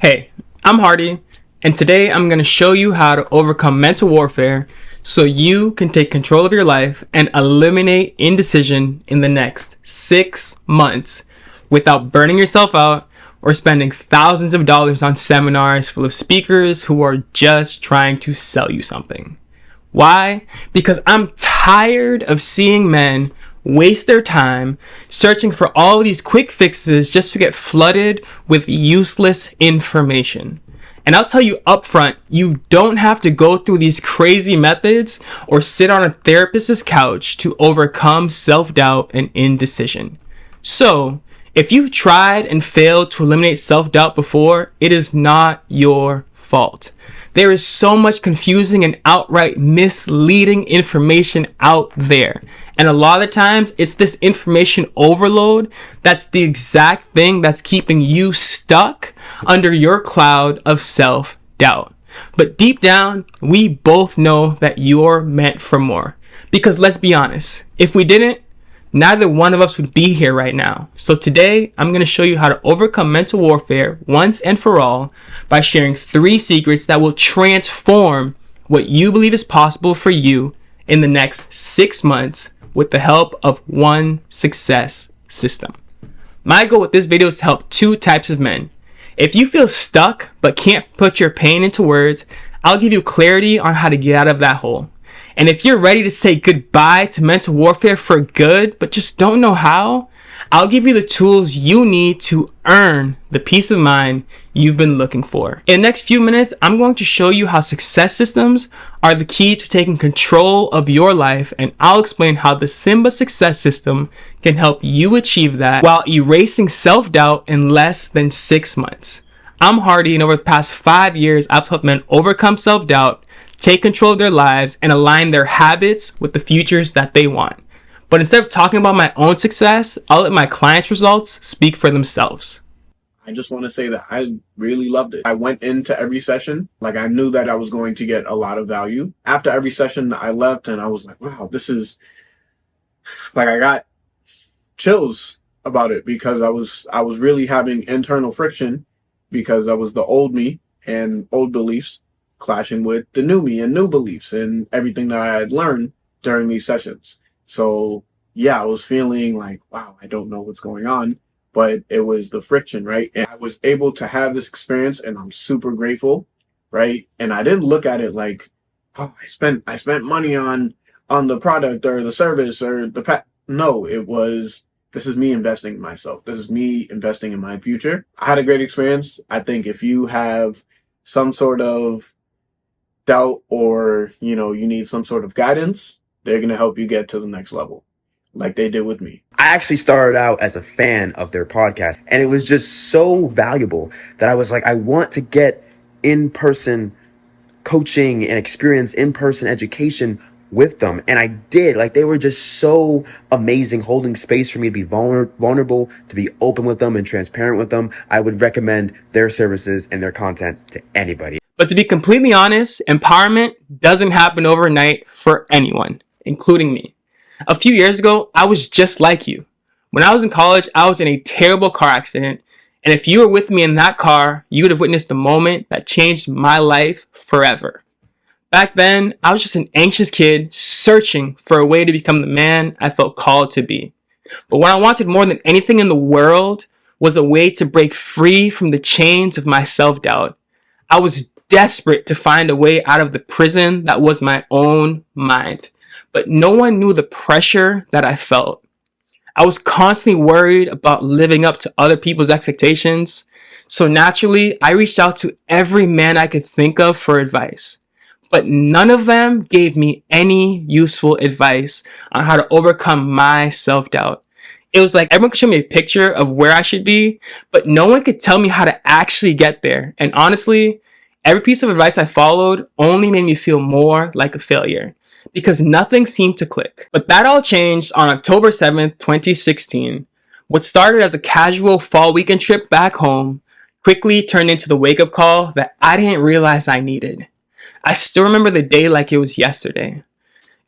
Hey, I'm Hardy, and today I'm going to show you how to overcome mental warfare so you can take control of your life and eliminate indecision in the next 6 months without burning yourself out or spending thousands of dollars on seminars full of speakers who are just trying to sell you something. Why? Because I'm tired of seeing men waste their time searching for all these quick fixes just to get flooded with useless information. And I'll tell you up front, you don't have to go through these crazy methods or sit on a therapist's couch to overcome self-doubt and indecision. So, if you've tried and failed to eliminate self-doubt before, it is not your fault. There is so much confusing and outright misleading information out there. And a lot of the times, it's this information overload that's the exact thing that's keeping you stuck under your cloud of self-doubt. But deep down, we both know that you're meant for more. Because let's be honest, if we didn't, neither one of us would be here right now. So today, I'm going to show you how to overcome mental warfare once and for all by sharing 3 secrets that will transform what you believe is possible for you in the next 6 months with the help of one success system. My goal with this video is to help 2 types of men. If you feel stuck but can't put your pain into words, I'll give you clarity on how to get out of that hole. And if you're ready to say goodbye to mental warfare for good, but just don't know how, I'll give you the tools you need to earn the peace of mind you've been looking for. In the next few minutes, I'm going to show you how success systems are the key to taking control of your life, and I'll explain how the SIMBA Success System can help you achieve that while erasing self-doubt in less than 6 months. I'm Hardy, and over the past 5 years, I've helped men overcome self-doubt, take control of their lives, and align their habits with the futures that they want. But instead of talking about my own success, I'll let my clients' results speak for themselves. I just want to say that I really loved it. I went into every session like I knew that I was going to get a lot of value. After every session, I left and I was like, wow, this is like, I got chills about it because I was really having internal friction because I was the old me and old beliefs clashing with the new me and new beliefs and everything that I had learned during these sessions. So yeah, I was feeling like, wow, I don't know what's going on, but it was the friction, right? And I was able to have this experience and I'm super grateful, right? And I didn't look at it like, oh, I spent money on the product or the service or the No, it was, this is me investing in myself. This is me investing in my future. I had a great experience. I think if you have some sort of doubt or, you need some sort of guidance, they're going to help you get to the next level like they did with me. I actually started out as a fan of their podcast, and it was just so valuable that I was like, I want to get in-person coaching and experience in-person education with them. And I did. Like, they were just so amazing, holding space for me to be vulnerable, to be open with them and transparent with them. I would recommend their services and their content to anybody. But to be completely honest, empowerment doesn't happen overnight for anyone, including me. A few years ago, I was just like you. When I was in college, I was in a terrible car accident. And if you were with me in that car, you would have witnessed the moment that changed my life forever. Back then, I was just an anxious kid searching for a way to become the man I felt called to be. But what I wanted more than anything in the world was a way to break free from the chains of my self-doubt. I was desperate to find a way out of the prison that was my own mind. But no one knew the pressure that I felt. I was constantly worried about living up to other people's expectations. So naturally, I reached out to every man I could think of for advice. But none of them gave me any useful advice on how to overcome my self-doubt. It was like everyone could show me a picture of where I should be, but no one could tell me how to actually get there. And honestly, every piece of advice I followed only made me feel more like a failure because nothing seemed to click. But that all changed on October 7th, 2016. What started as a casual fall weekend trip back home quickly turned into the wake-up call that I didn't realize I needed. I still remember the day like it was yesterday.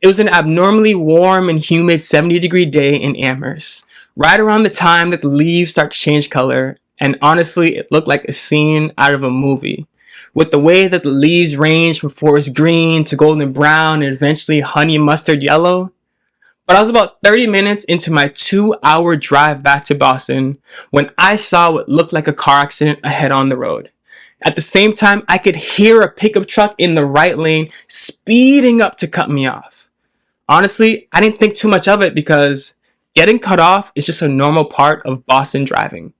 It was an abnormally warm and humid 70-degree day in Amherst, right around the time that the leaves start to change color and honestly, it looked like a scene out of a movie. With the way that the leaves range from forest green to golden brown and eventually honey mustard yellow. But I was about 30 minutes into my 2-hour drive back to Boston when I saw what looked like a car accident ahead on the road. At the same time, I could hear a pickup truck in the right lane speeding up to cut me off. Honestly, I didn't think too much of it because getting cut off is just a normal part of Boston driving.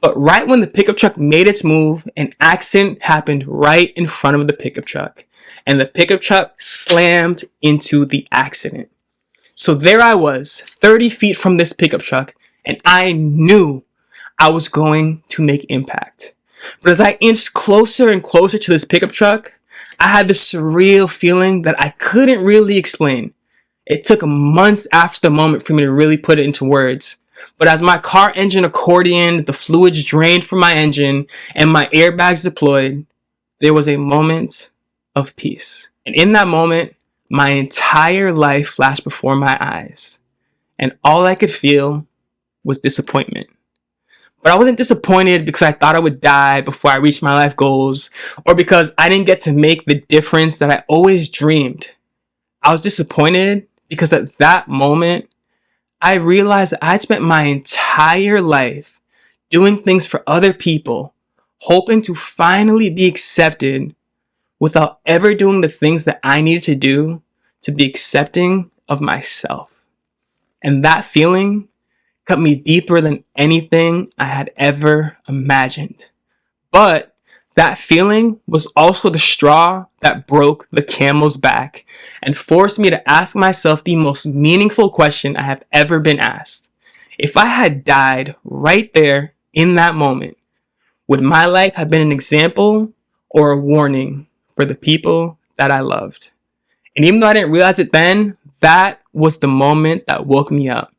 But right when the pickup truck made its move, an accident happened right in front of the pickup truck, and the pickup truck slammed into the accident. So there I was, 30 feet from this pickup truck, and I knew I was going to make impact. But as I inched closer and closer to this pickup truck, I had this surreal feeling that I couldn't really explain. It took months after the moment for me to really put it into words. But as my car engine accordioned, the fluids drained from my engine, and my airbags deployed, there was a moment of peace. And in that moment, my entire life flashed before my eyes. And all I could feel was disappointment. But I wasn't disappointed because I thought I would die before I reached my life goals, or because I didn't get to make the difference that I always dreamed. I was disappointed because at that moment, I realized that I'd spent my entire life doing things for other people, hoping to finally be accepted without ever doing the things that I needed to do to be accepting of myself. And that feeling cut me deeper than anything I had ever imagined. But that feeling was also the straw that broke the camel's back and forced me to ask myself the most meaningful question I have ever been asked. If I had died right there in that moment, would my life have been an example or a warning for the people that I loved? And even though I didn't realize it then, that was the moment that woke me up.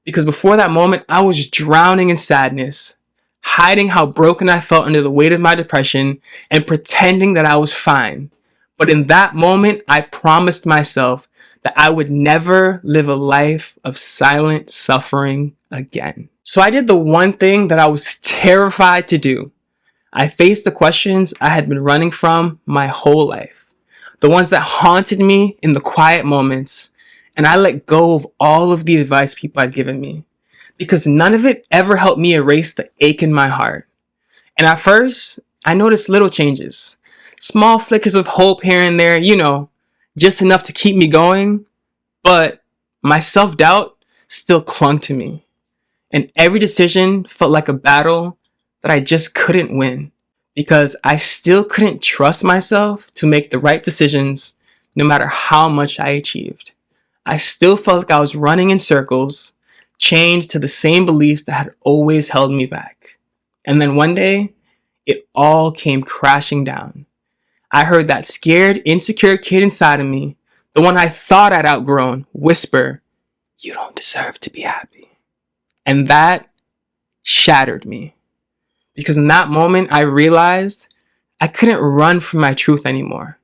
Because before that moment, I was drowning in sadness, hiding how broken I felt under the weight of my depression and pretending that I was fine. But in that moment, I promised myself that I would never live a life of silent suffering again. So I did the one thing that I was terrified to do. I faced the questions I had been running from my whole life, the ones that haunted me in the quiet moments, and I let go of all of the advice people had given me, because none of it ever helped me erase the ache in my heart. And at first, I noticed little changes, small flickers of hope here and there, just enough to keep me going, but my self-doubt still clung to me, and every decision felt like a battle that I just couldn't win, because I still couldn't trust myself to make the right decisions no matter how much I achieved. I still felt like I was running in circles, chained to the same beliefs that had always held me back. And then one day, it all came crashing down. I heard that scared, insecure kid inside of me, the one I thought I'd outgrown, whisper, "You don't deserve to be happy." And that shattered me. Because in that moment, I realized I couldn't run from my truth anymore.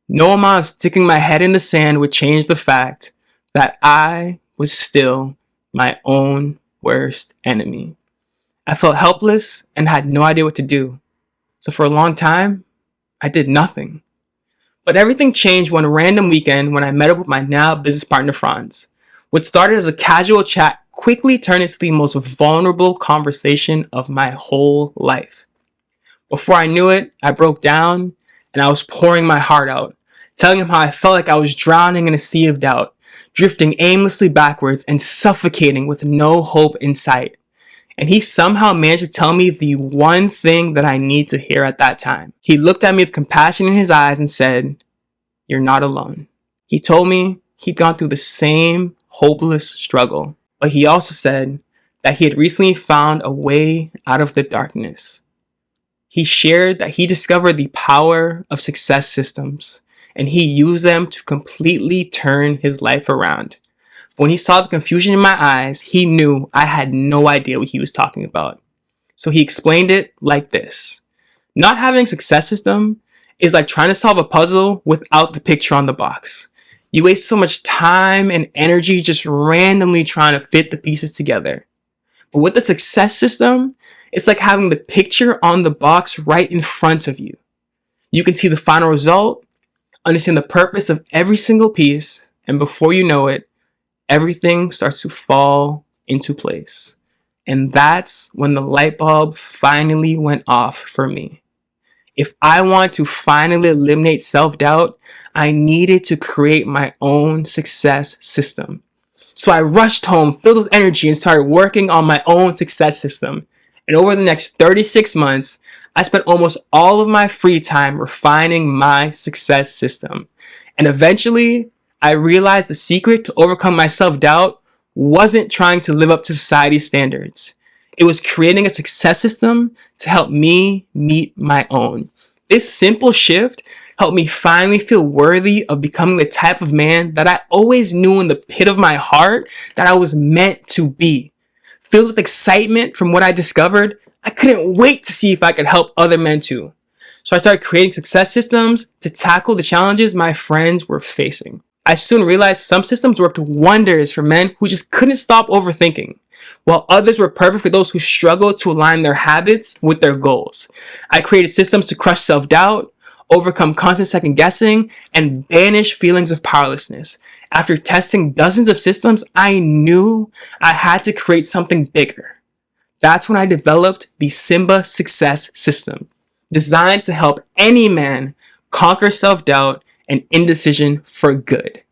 No amount of sticking my head in the sand would change the fact that I was still my own worst enemy. I felt helpless and had no idea what to do. So for a long time, I did nothing. But everything changed one random weekend when I met up with my now business partner, Franz. What started as a casual chat quickly turned into the most vulnerable conversation of my whole life. Before I knew it, I broke down and I was pouring my heart out, telling him how I felt like I was drowning in a sea of doubt, drifting aimlessly backwards and suffocating with no hope in sight. And he somehow managed to tell me the one thing that I need to hear at that time. He looked at me with compassion in his eyes and said, "You're not alone." He told me he'd gone through the same hopeless struggle, but he also said that he had recently found a way out of the darkness. He shared that he discovered the power of success systems, and he used them to completely turn his life around. When he saw the confusion in my eyes, he knew I had no idea what he was talking about. So he explained it like this. Not having a success system is like trying to solve a puzzle without the picture on the box. You waste so much time and energy just randomly trying to fit the pieces together. But with the success system, It's like having the picture on the box right in front of you. You can see the final result, understand the purpose of every single piece, and before you know it, everything starts to fall into place. And that's when the light bulb finally went off for me. If I want to finally eliminate self-doubt, I needed to create my own success system. So I rushed home, filled with energy, and started working on my own success system. And over the next 36 months, I spent almost all of my free time refining my success system. And eventually, I realized the secret to overcome my self-doubt wasn't trying to live up to society's standards. It was creating a success system to help me meet my own. This simple shift helped me finally feel worthy of becoming the type of man that I always knew in the pit of my heart that I was meant to be. Filled with excitement from what I discovered, I couldn't wait to see if I could help other men too. So I started creating success systems to tackle the challenges my friends were facing. I soon realized some systems worked wonders for men who just couldn't stop overthinking, while others were perfect for those who struggled to align their habits with their goals. I created systems to crush self-doubt, overcome constant second-guessing, and banish feelings of powerlessness. After testing dozens of systems, I knew I had to create something bigger. That's when I developed the SIMBA Success System, designed to help any man conquer self-doubt and indecision for good.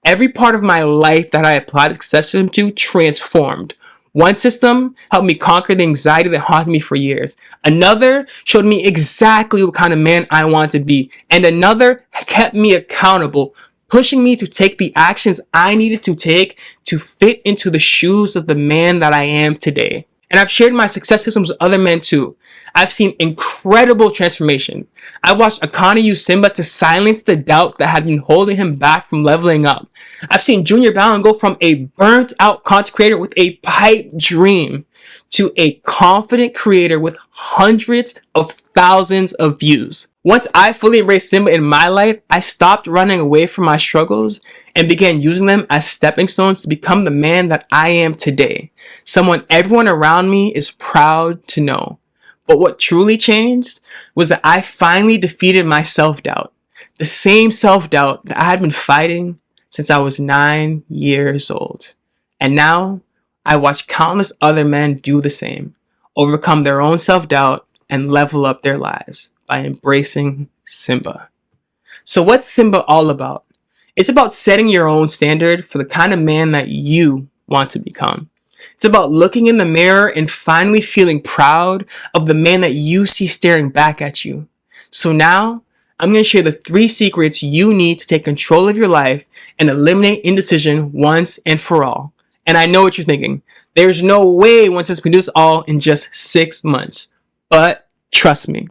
Every part of my life that I applied the success system to transformed. One system helped me conquer the anxiety that haunted me for years. Another showed me exactly what kind of man I wanted to be. And another kept me accountable, pushing me to take the actions I needed to take to fit into the shoes of the man that I am today. And I've shared my success systems with other men too. I've seen incredible transformation. I watched Akane use SIMBA to silence the doubt that had been holding him back from leveling up. I've seen Junior Ballon go from a burnt out content creator with a pipe dream to a confident creator with hundreds of thousands of views. Once I fully embraced SIMBA in my life, I stopped running away from my struggles and began using them as stepping stones to become the man that I am today. Someone everyone around me is proud to know. But what truly changed was that I finally defeated my self-doubt. The same self-doubt that I had been fighting since I was 9 years old. And now, I watch countless other men do the same, overcome their own self-doubt, and level up their lives by embracing SIMBA. So what's SIMBA all about? It's about setting your own standard for the kind of man that you want to become. It's about looking in the mirror and finally feeling proud of the man that you see staring back at you. So now, I'm going to share the 3 secrets you need to take control of your life and eliminate indecision once and for all. And I know what you're thinking. There's no way one system can do this all in just 6 months. But trust me,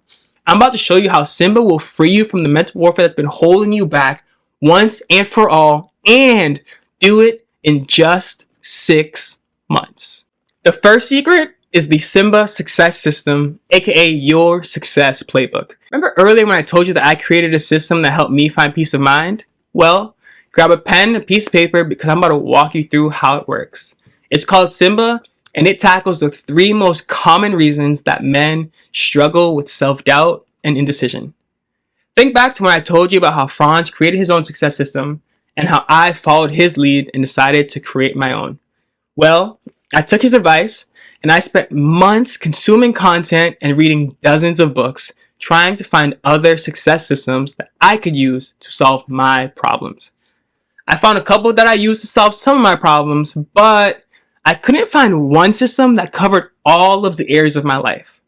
I'm about to show you how SIMBA will free you from the mental warfare that's been holding you back once and for all, and do it in just 6 months. The first secret is the SIMBA Success System, aka your success playbook. Remember earlier when I told you that I created a system that helped me find peace of mind? Well, grab a pen and a piece of paper because I'm about to walk you through how it works. It's called SIMBA, and it tackles the 3 most common reasons that men struggle with self-doubt and indecision. Think back to when I told you about how Franz created his own success system and how I followed his lead and decided to create my own. Well, I took his advice and I spent months consuming content and reading dozens of books trying to find other success systems that I could use to solve my problems. I found a couple that I used to solve some of my problems, but I couldn't find one system that covered all of the areas of my life.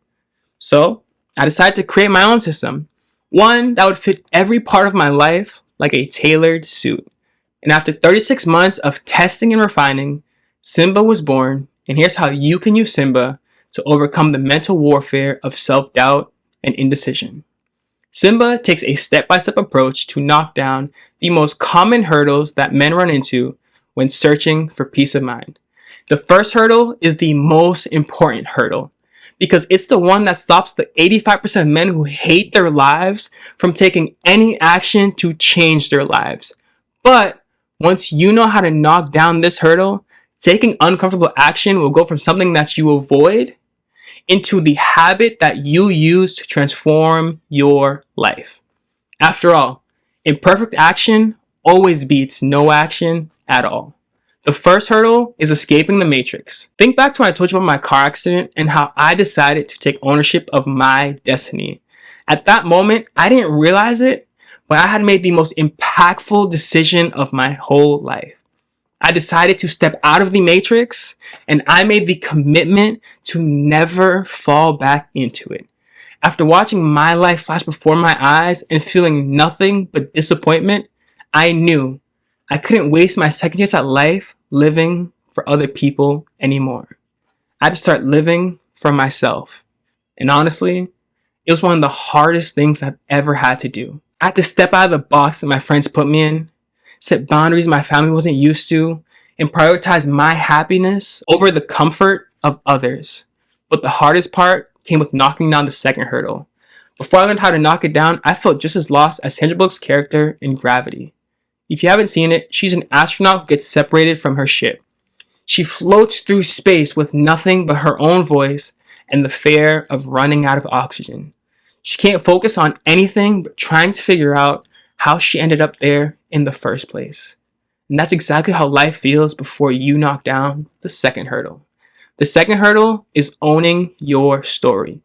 So I decided to create my own system, one that would fit every part of my life like a tailored suit. And after 36 months of testing and refining, SIMBA was born, and here's how you can use SIMBA to overcome the mental warfare of self-doubt and indecision. SIMBA takes a step-by-step approach to knock down the most common hurdles that men run into when searching for peace of mind. The first hurdle is the most important hurdle because it's the one that stops the 85% of men who hate their lives from taking any action to change their lives. But once you know how to knock down this hurdle, taking uncomfortable action will go from something that you avoid into the habit that you use to transform your life. After all, imperfect action always beats no action at all. The first hurdle is escaping the matrix. Think back to when I told you about my car accident and how I decided to take ownership of my destiny. At that moment, I didn't realize it, but I had made the most impactful decision of my whole life. I decided to step out of the matrix, and I made the commitment to never fall back into it. After watching my life flash before my eyes and feeling nothing but disappointment, I knew I couldn't waste my second chance at life living for other people anymore. I had to start living for myself. And honestly, it was one of the hardest things I've ever had to do. I had to step out of the box that my friends put me in, set boundaries my family wasn't used to, and prioritize my happiness over the comfort of others. But the hardest part came with knocking down the second hurdle. Before I learned how to knock it down, I felt just as lost as Sandra Bullock's character in Gravity. If you haven't seen it, she's an astronaut who gets separated from her ship. She floats through space with nothing but her own voice and the fear of running out of oxygen. She can't focus on anything but trying to figure out how she ended up there in the first place. And that's exactly how life feels before you knock down the second hurdle. The second hurdle is owning your story.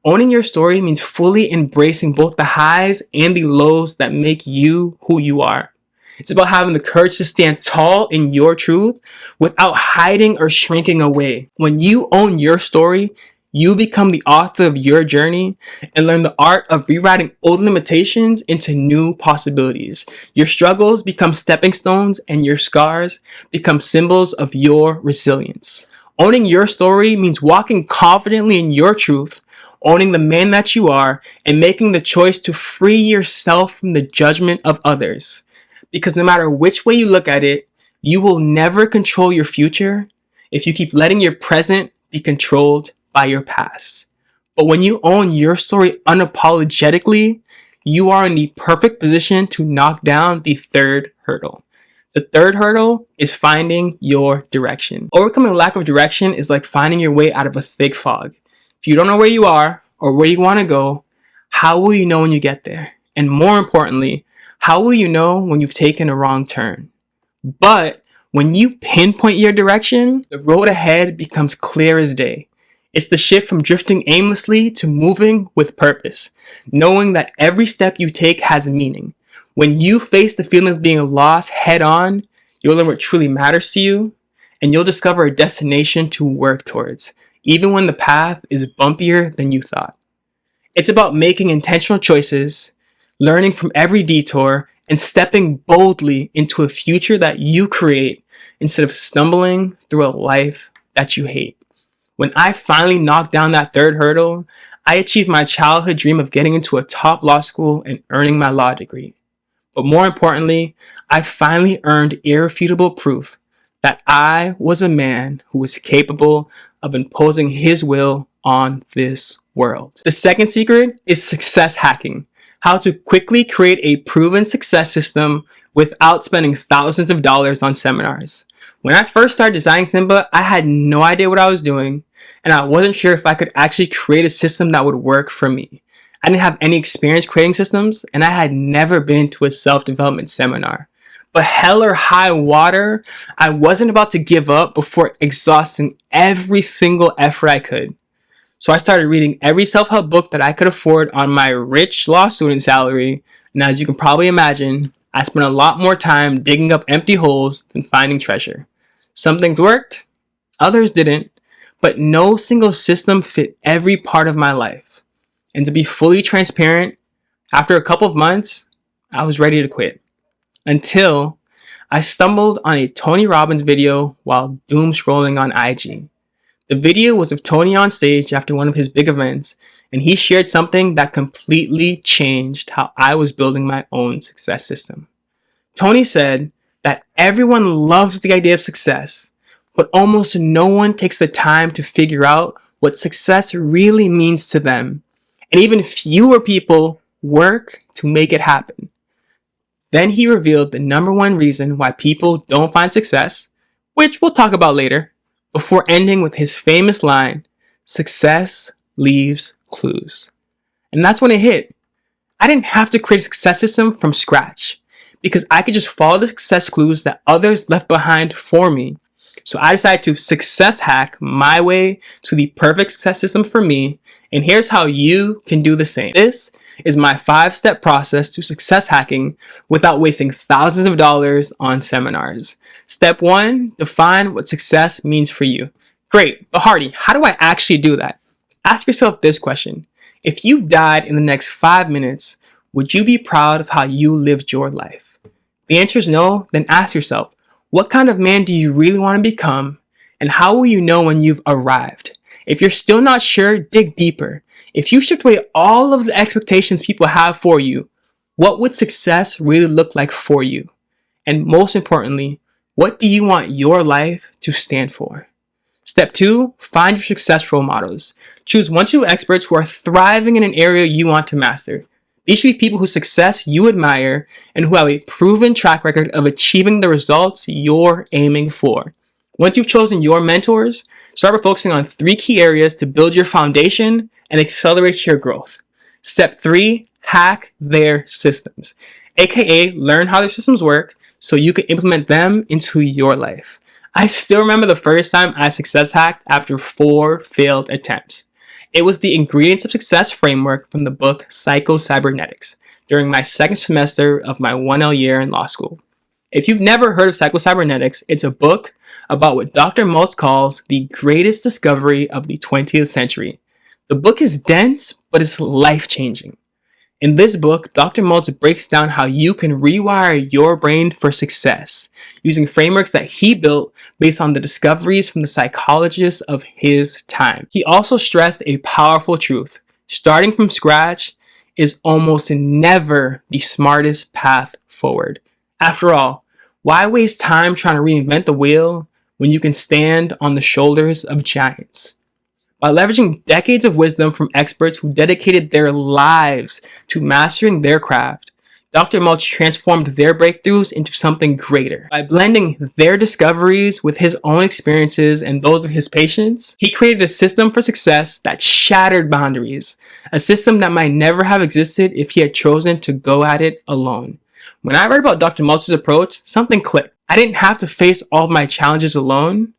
Owning your story means fully embracing both the highs and the lows that make you who you are. It's about having the courage to stand tall in your truth without hiding or shrinking away. When you own your story, you become the author of your journey and learn the art of rewriting old limitations into new possibilities. Your struggles become stepping stones and your scars become symbols of your resilience. Owning your story means walking confidently in your truth, owning the man that you are, and making the choice to free yourself from the judgment of others. Because no matter which way you look at it, you will never control your future if you keep letting your present be controlled by your past. But when you own your story unapologetically, you are in the perfect position to knock down the third hurdle. The third hurdle is finding your direction. Overcoming lack of direction is like finding your way out of a thick fog. If you don't know where you are or where you want to go, how will you know when you get there? And more importantly, how will you know when you've taken a wrong turn? But when you pinpoint your direction, the road ahead becomes clear as day. It's the shift from drifting aimlessly to moving with purpose, knowing that every step you take has meaning. When you face the feeling of being lost head on, you'll learn what truly matters to you, and you'll discover a destination to work towards, even when the path is bumpier than you thought. It's about making intentional choices, learning from every detour, and stepping boldly into a future that you create instead of stumbling through a life that you hate. When I finally knocked down that third hurdle, I achieved my childhood dream of getting into a top law school and earning my law degree. But more importantly, I finally earned irrefutable proof that I was a man who was capable of imposing his will on this world. The second secret is success hacking. How to quickly create a proven success system without spending thousands of dollars on seminars. When I first started designing SIMBA, I had no idea what I was doing, and I wasn't sure if I could actually create a system that would work for me. I didn't have any experience creating systems, and I had never been to a self-development seminar. But hell or high water, I wasn't about to give up before exhausting every single effort I could. So I started reading every self-help book that I could afford on my rich law student salary, and as you can probably imagine, I spent a lot more time digging up empty holes than finding treasure. Some things worked, others didn't, but no single system fit every part of my life. And to be fully transparent, after a couple of months, I was ready to quit. Until I stumbled on a Tony Robbins video while doom scrolling on IG. The video was of Tony on stage after one of his big events, and he shared something that completely changed how I was building my own success system. Tony said that everyone loves the idea of success, but almost no one takes the time to figure out what success really means to them, and even fewer people work to make it happen. Then he revealed the number one reason why people don't find success, which we'll talk about later, before ending with his famous line, "Success leaves clues. And that's when it hit. I didn't have to create a success system from scratch because I could just follow the success clues that others left behind for me. So I decided to success hack my way to the perfect success system for me. And here's how you can do the same. This is my 5-step process to success hacking without wasting thousands of dollars on seminars. Step 1, define what success means for you. Great, but Hardy, how do I actually do that? Ask yourself this question. If you died in the next 5 minutes, would you be proud of how you lived your life? If the answer is no, then ask yourself, what kind of man do you really want to become? And how will you know when you've arrived? If you're still not sure, dig deeper. If you stripped away all of the expectations people have for you, what would success really look like for you? And most importantly, what do you want your life to stand for? Step 2, find your success role models. Choose 1 to 2 experts who are thriving in an area you want to master. These should be people whose success you admire and who have a proven track record of achieving the results you're aiming for. Once you've chosen your mentors, start by focusing on 3 key areas to build your foundation and accelerate your growth. Step 3, hack their systems, aka learn how their systems work so you can implement them into your life. I still remember the first time I success hacked after 4 failed attempts. It was the Ingredients of Success framework from the book Psycho-Cybernetics during my 2nd semester of my 1L year in law school. If you've never heard of Psycho-Cybernetics, it's a book about what Dr. Maltz calls the greatest discovery of the 20th century. The book is dense, but it's life-changing. In this book, Dr. Maltz breaks down how you can rewire your brain for success using frameworks that he built based on the discoveries from the psychologists of his time. He also stressed a powerful truth. Starting from scratch is almost never the smartest path forward. After all, why waste time trying to reinvent the wheel when you can stand on the shoulders of giants? By leveraging decades of wisdom from experts who dedicated their lives to mastering their craft, Dr. Maltz transformed their breakthroughs into something greater. By blending their discoveries with his own experiences and those of his patients, he created a system for success that shattered boundaries, a system that might never have existed if he had chosen to go at it alone. When I read about Dr. Maltz's approach, something clicked. I didn't have to face all of my challenges alone,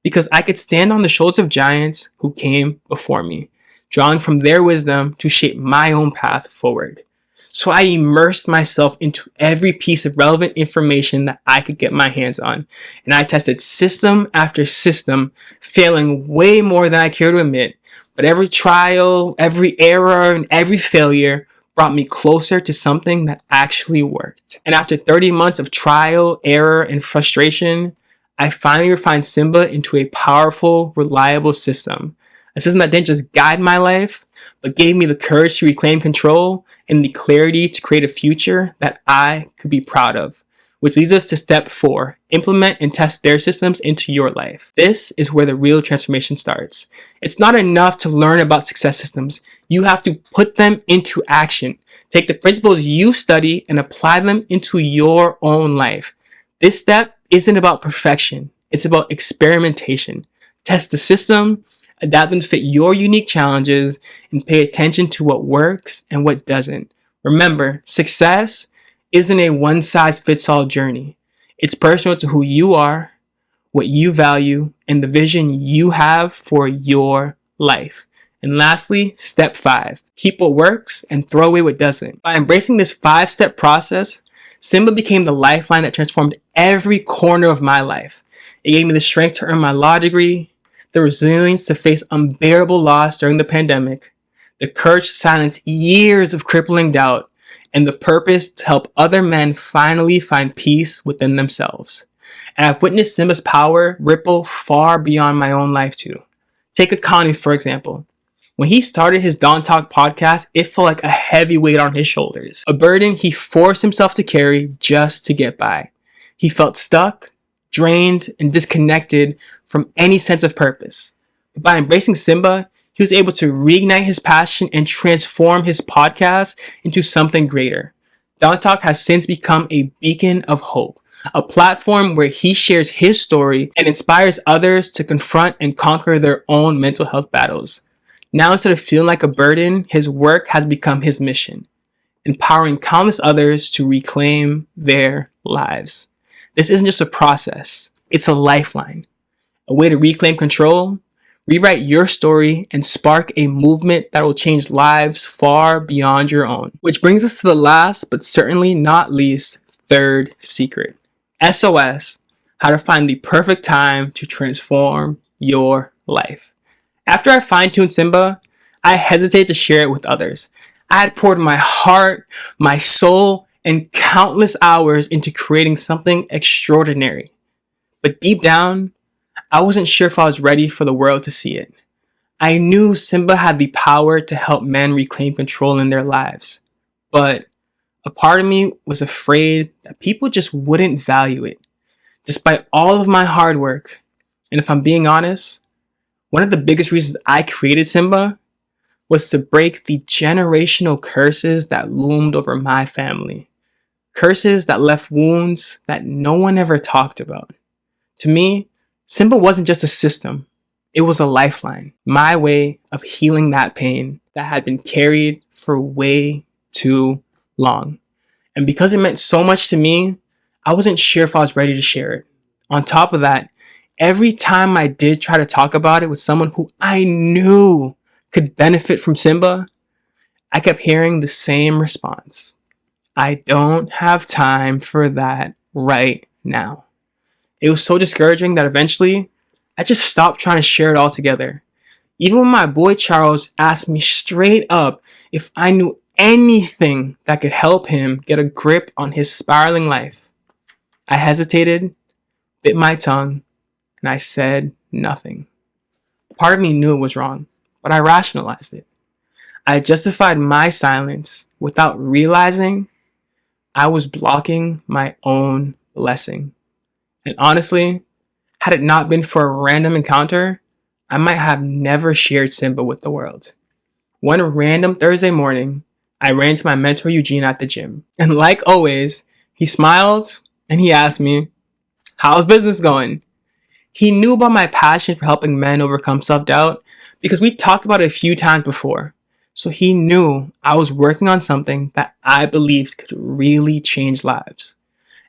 because I could stand on the shoulders of giants who came before me, drawing from their wisdom to shape my own path forward. So I immersed myself into every piece of relevant information that I could get my hands on, and I tested system after system, failing way more than I care to admit, but every trial, every error, and every failure brought me closer to something that actually worked. And after 30 months of trial, error, and frustration, I finally refined SIMBA into a powerful, reliable system. A system that didn't just guide my life, but gave me the courage to reclaim control and the clarity to create a future that I could be proud of. Which leads us to step 4, implement and test their systems into your life. This is where the real transformation starts. It's not enough to learn about success systems. You have to put them into action. Take the principles you study and apply them into your own life. This step isn't about perfection. It's about experimentation. Test the system, adapt them to fit your unique challenges, and pay attention to what works and what doesn't. Remember, success isn't a one-size-fits-all journey. It's personal to who you are, what you value, and the vision you have for your life. And lastly, step 5, keep what works and throw away what doesn't. By embracing this 5-step process, SIMBA became the lifeline that transformed every corner of my life. It gave me the strength to earn my law degree, the resilience to face unbearable loss during the pandemic, the courage to silence years of crippling doubt, and the purpose to help other men finally find peace within themselves. And I've witnessed SIMBA's power ripple far beyond my own life too. Take Akani, for example. When he started his Dawn Talk podcast, it felt like a heavy weight on his shoulders, a burden he forced himself to carry just to get by. He felt stuck, drained, and disconnected from any sense of purpose. But by embracing SIMBA, he was able to reignite his passion and transform his podcast into something greater. Dawn Talk has since become a beacon of hope, a platform where he shares his story and inspires others to confront and conquer their own mental health battles. Now, instead of feeling like a burden, his work has become his mission, empowering countless others to reclaim their lives. This isn't just a process, it's a lifeline, a way to reclaim control, rewrite your story, and spark a movement that will change lives far beyond your own. Which brings us to the last, but certainly not least, third secret. SOS, how to find the perfect time to transform your life. After I fine-tuned SIMBA, I hesitated to share it with others. I had poured my heart, my soul, and countless hours into creating something extraordinary. But deep down, I wasn't sure if I was ready for the world to see it. I knew SIMBA had the power to help men reclaim control in their lives. But a part of me was afraid that people just wouldn't value it, despite all of my hard work. And if I'm being honest, one of the biggest reasons I created SIMBA was to break the generational curses that loomed over my family. Curses that left wounds that no one ever talked about. To me, SIMBA wasn't just a system. It was a lifeline. My way of healing that pain that had been carried for way too long. And because it meant so much to me, I wasn't sure if I was ready to share it. On top of that, every time I did try to talk about it with someone who I knew could benefit from SIMBA, I kept hearing the same response. I don't have time for that right now. It was so discouraging that eventually I just stopped trying to share it all together. Even when my boy Charles asked me straight up if I knew anything that could help him get a grip on his spiraling life, I hesitated, bit my tongue, and I said nothing. Part of me knew it was wrong, but I rationalized it. I justified my silence without realizing I was blocking my own blessing. And honestly, had it not been for a random encounter, I might have never shared SIMBA with the world. One random Thursday morning, I ran to my mentor Eugene at the gym. And like always, he smiled and he asked me, "How's business going?" He knew about my passion for helping men overcome self-doubt because we talked about it a few times before. So he knew I was working on something that I believed could really change lives.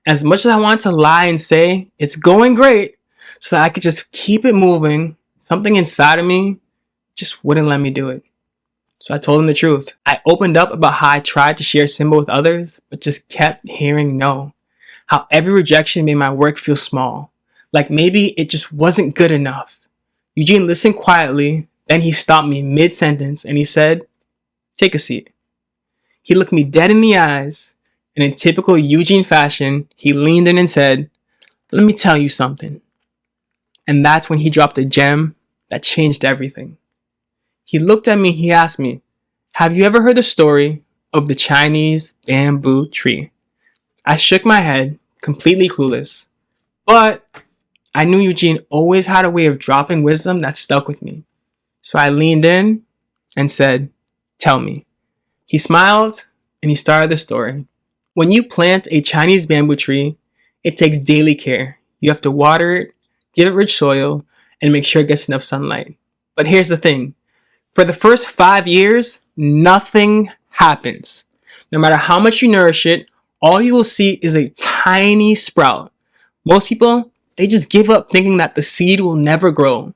As much as I wanted to lie and say it's going great so that I could just keep it moving, something inside of me just wouldn't let me do it. So I told him the truth. I opened up about how I tried to share SIMBA with others, but just kept hearing no. How every rejection made my work feel small. Like maybe it just wasn't good enough. Eugene listened quietly, then he stopped me mid-sentence and he said, "Take a seat." He looked me dead in the eyes, and in typical Eugene fashion, he leaned in and said, "Let me tell you something." And that's when he dropped a gem that changed everything. He looked at me, he asked me, "Have you ever heard the story of the Chinese bamboo tree?" I shook my head, completely clueless. But I knew Eugene always had a way of dropping wisdom that stuck with me. So I leaned in and said, "Tell me." He smiled and he started the story. When you plant a Chinese bamboo tree, it takes daily care. You have to water it, give it rich soil, and make sure it gets enough sunlight. But here's the thing. For the first 5 years, nothing happens. No matter how much you nourish it, all you will see is a tiny sprout. Most people, they just give up thinking that the seed will never grow.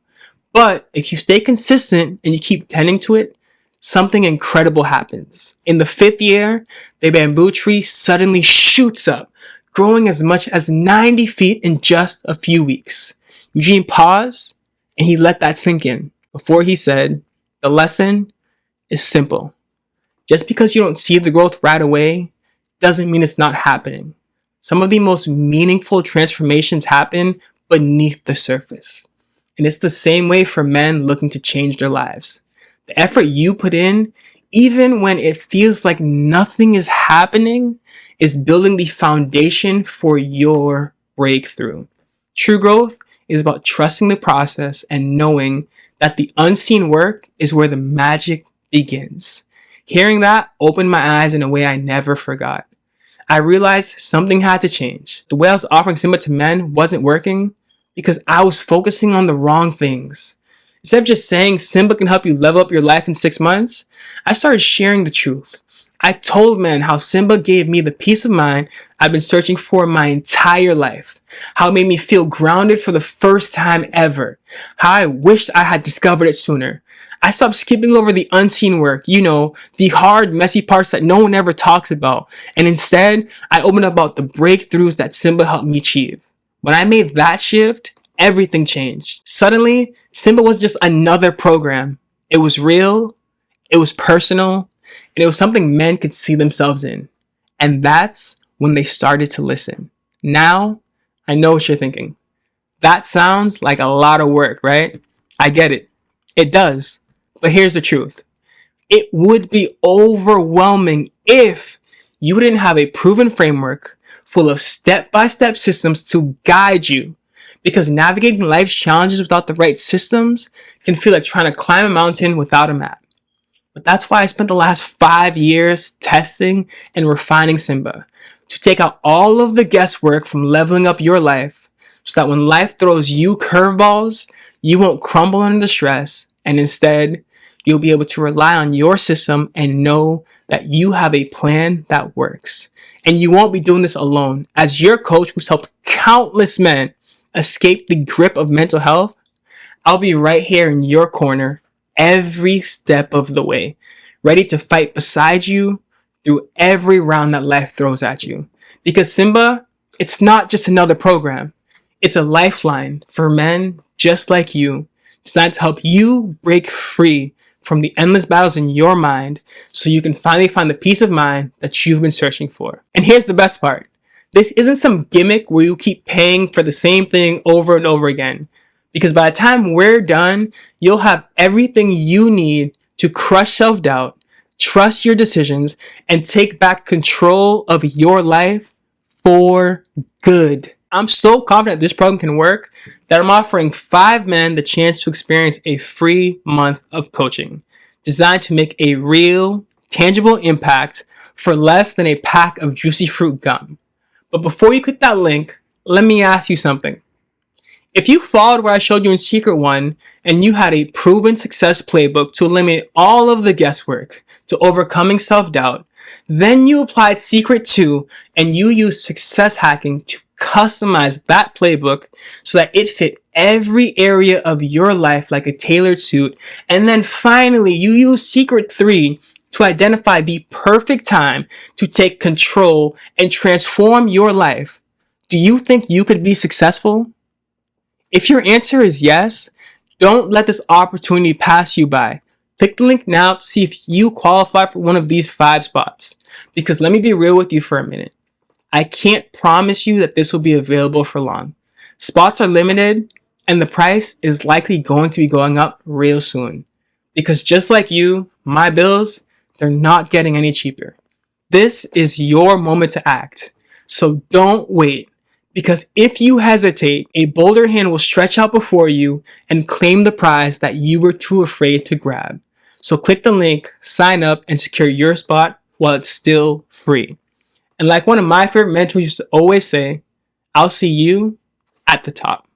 But if you stay consistent and you keep tending to it, something incredible happens. In the 5th year, the bamboo tree suddenly shoots up, growing as much as 90 feet in just a few weeks. Eugene paused and he let that sink in before he said, "The lesson is simple. Just because you don't see the growth right away doesn't mean it's not happening. Some of the most meaningful transformations happen beneath the surface." And it's the same way for men looking to change their lives. The effort you put in, even when it feels like nothing is happening, is building the foundation for your breakthrough. True growth is about trusting the process and knowing that the unseen work is where the magic begins. Hearing that opened my eyes in a way I never forgot. I realized something had to change. The way I was offering SIMBA to men wasn't working because I was focusing on the wrong things. Instead of just saying Simba can help you level up your life in 6 months, I started sharing the truth. I told men how Simba gave me the peace of mind I've been searching for my entire life. How it made me feel grounded for the first time ever. How I wished I had discovered it sooner. I stopped skipping over the unseen work, the hard, messy parts that no one ever talks about. And instead, I opened up about the breakthroughs that Simba helped me achieve. When I made that shift, everything changed. Suddenly, Simba was just another program. It was real, it was personal, and it was something men could see themselves in. And that's when they started to listen. Now, I know what you're thinking. That sounds like a lot of work, right? I get it. It does. But here's the truth. It would be overwhelming if you didn't have a proven framework full of step-by-step systems to guide you. Because navigating life's challenges without the right systems can feel like trying to climb a mountain without a map. But that's why I spent the last 5 years testing and refining Simba, to take out all of the guesswork from leveling up your life, so that when life throws you curveballs, you won't crumble under the stress, and instead, you'll be able to rely on your system and know that you have a plan that works. And you won't be doing this alone. As your coach who's helped countless men escape the grip of mental health, I'll be right here in your corner every step of the way, ready to fight beside you through every round that life throws at you. Because Simba, it's not just another program. It's a lifeline for men just like you, designed to help you break free from the endless battles in your mind so you can finally find the peace of mind that you've been searching for. And here's the best part. This isn't some gimmick where you keep paying for the same thing over and over again. Because by the time we're done, you'll have everything you need to crush self-doubt, trust your decisions, and take back control of your life for good. I'm so confident this program can work that I'm offering 5 men the chance to experience a free month of coaching designed to make a real, tangible impact for less than a pack of juicy fruit gum. But before you click that link, let me ask you something. If you followed what I showed you in Secret 1 and you had a proven success playbook to eliminate all of the guesswork to overcoming self-doubt, then you applied Secret 2 and you used success hacking to customize that playbook so that it fit every area of your life like a tailored suit, and then finally you used Secret 3 to identify the perfect time to take control and transform your life, do you think you could be successful? If your answer is yes, don't let this opportunity pass you by. Click the link now to see if you qualify for one of these 5 spots. Because let me be real with you for a minute. I can't promise you that this will be available for long. Spots are limited, and the price is likely going to be going up real soon. Because just like you, my bills, they're not getting any cheaper. This is your moment to act. So don't wait. Because if you hesitate, a bolder hand will stretch out before you and claim the prize that you were too afraid to grab. So click the link, sign up, and secure your spot while it's still free. And like one of my favorite mentors used to always say, I'll see you at the top.